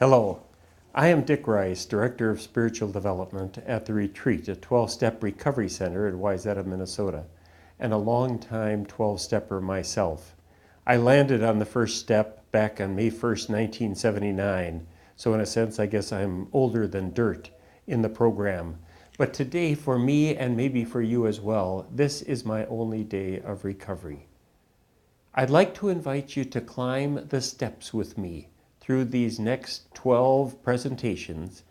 Hello, I am Dick Rice, Director of Spiritual Development at The Retreat, a 12-step recovery center in Wayzata, Minnesota, and a long-time 12-stepper myself. I landed on the first step back on May 1st, 1979, so in a sense I guess I'm older than dirt in the program. But today, for me and maybe for you as well, this is my only day of recovery. I'd like to invite you to climb the steps with me through these next 12 presentations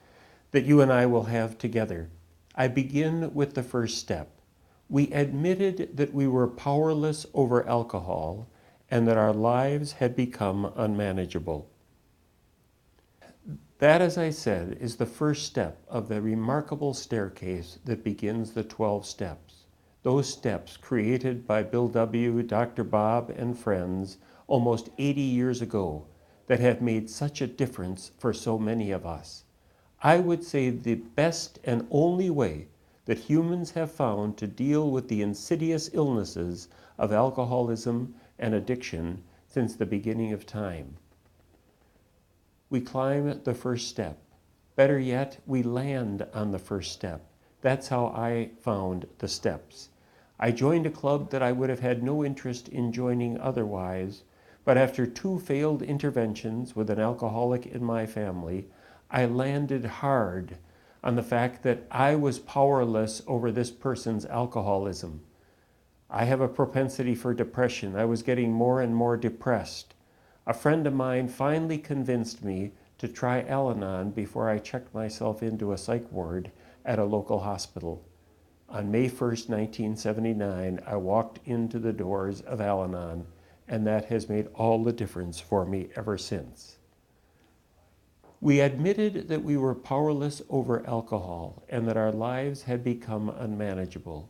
that you and I will have together. I begin with the first step. We admitted that we were powerless over alcohol and that our lives had become unmanageable. That, as I said, is the first step of the remarkable staircase that begins the 12 steps. Those steps created by Bill W., Dr. Bob, and friends almost 80 years ago that have made such a difference for so many of us. I would say the best and only way that humans have found to deal with the insidious illnesses of alcoholism and addiction since the beginning of time. We climb the first step. Better yet, we land on the first step. That's how I found the steps. I joined a club that I would have had no interest in joining otherwise, but after 2 failed interventions with an alcoholic in my family, I landed hard on the fact that I was powerless over this person's alcoholism. I have a propensity for depression. I was getting more and more depressed. A friend of mine finally convinced me to try Al-Anon before I checked myself into a psych ward at a local hospital. On May 1st, 1979, I walked into the doors of Al-Anon, and that has made all the difference for me ever since. We admitted that we were powerless over alcohol and that our lives had become unmanageable.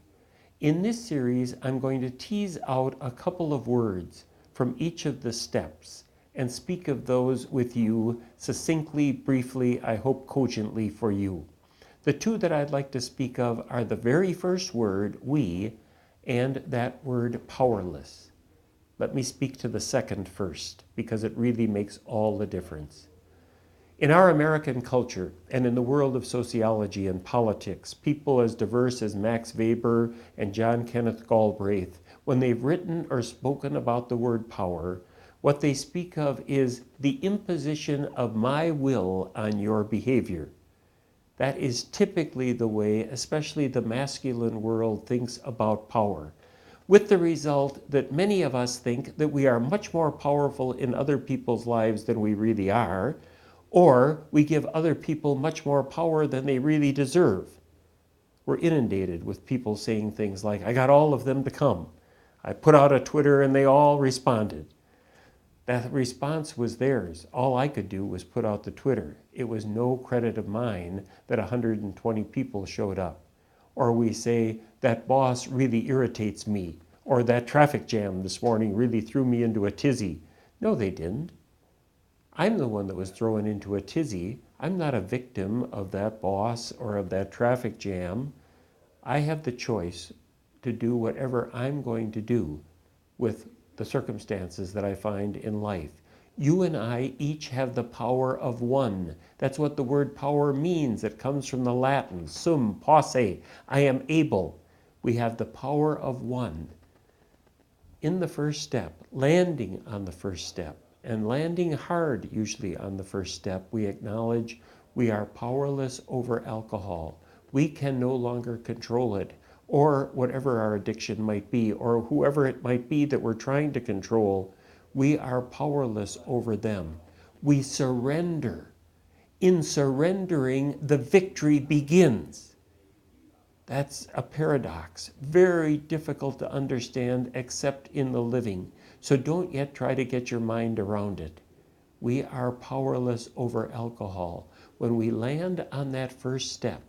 In this series, I'm going to tease out a couple of words from each of the steps and speak of those with you succinctly, briefly, I hope cogently for you. The 2 that I'd like to speak of are the very first word, we, and that word, powerless. Let me speak to the second first, because it really makes all the difference. In our American culture and in the world of sociology and politics, people as diverse as Max Weber and John Kenneth Galbraith, when they've written or spoken about the word power, what they speak of is the imposition of my will on your behavior. That is typically the way, especially the masculine world, thinks about power, with the result that many of us think that we are much more powerful in other people's lives than we really are, or we give other people much more power than they really deserve. We're inundated with people saying things like, I got all of them to come. I put out a Twitter and they all responded. That response was theirs. All I could do was put out the Twitter. It was no credit of mine that 120 people showed up. Or we say, that boss really irritates me, or that traffic jam this morning really threw me into a tizzy. No, they didn't. I'm the one that was thrown into a tizzy. I'm not a victim of that boss or of that traffic jam. I have the choice to do whatever I'm going to do with the circumstances that I find in life. You and I each have the power of one. That's what the word power means. It comes from the Latin, sum, posse, I am able. We have the power of one. In the first step, landing on the first step, and landing hard usually on the first step, we acknowledge we are powerless over alcohol. We can no longer control it, or whatever our addiction might be, or whoever it might be that we're trying to control. We are powerless over them. We surrender. In surrendering, the victory begins. That's a paradox, very difficult to understand except in the living. So don't yet try to get your mind around it. We are powerless over alcohol. When we land on that first step,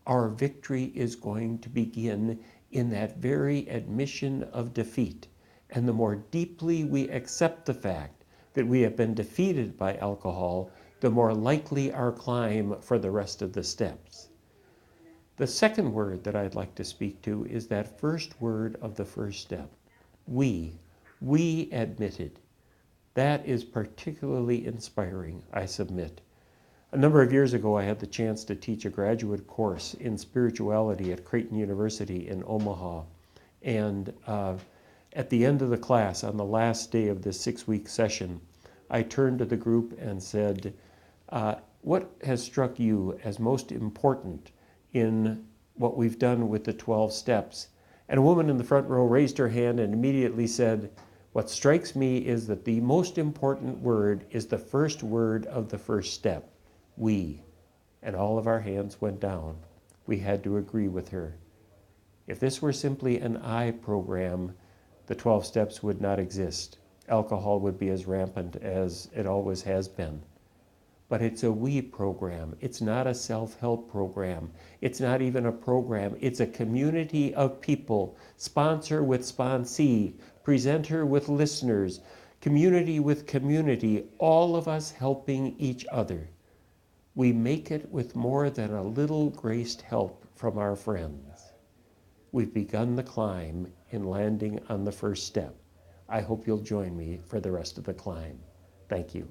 our victory is going to begin in that very admission of defeat. And the more deeply we accept the fact that we have been defeated by alcohol, the more likely our climb for the rest of the steps. The second word that I'd like to speak to is that first word of the first step. We admitted. That is particularly inspiring, I submit. A number of years ago, I had the chance to teach a graduate course in spirituality at Creighton University in Omaha. And at the end of the class, on the last day of this 6-week session, I turned to the group and said, what has struck you as most important in what we've done with the 12 steps? And a woman in the front row raised her hand and immediately said, what strikes me is that the most important word is the first word of the first step, we. And all of our hands went down. We had to agree with her. If this were simply an I program, the 12 steps would not exist. Alcohol would be as rampant as it always has been. But it's a we program. It's not a self-help program. It's not even a program. It's a community of people, sponsor with sponsee, presenter with listeners, community with community, all of us helping each other. We make it with more than a little graced help from our friends. We've begun the climb in landing on the first step. I hope you'll join me for the rest of the climb. Thank you.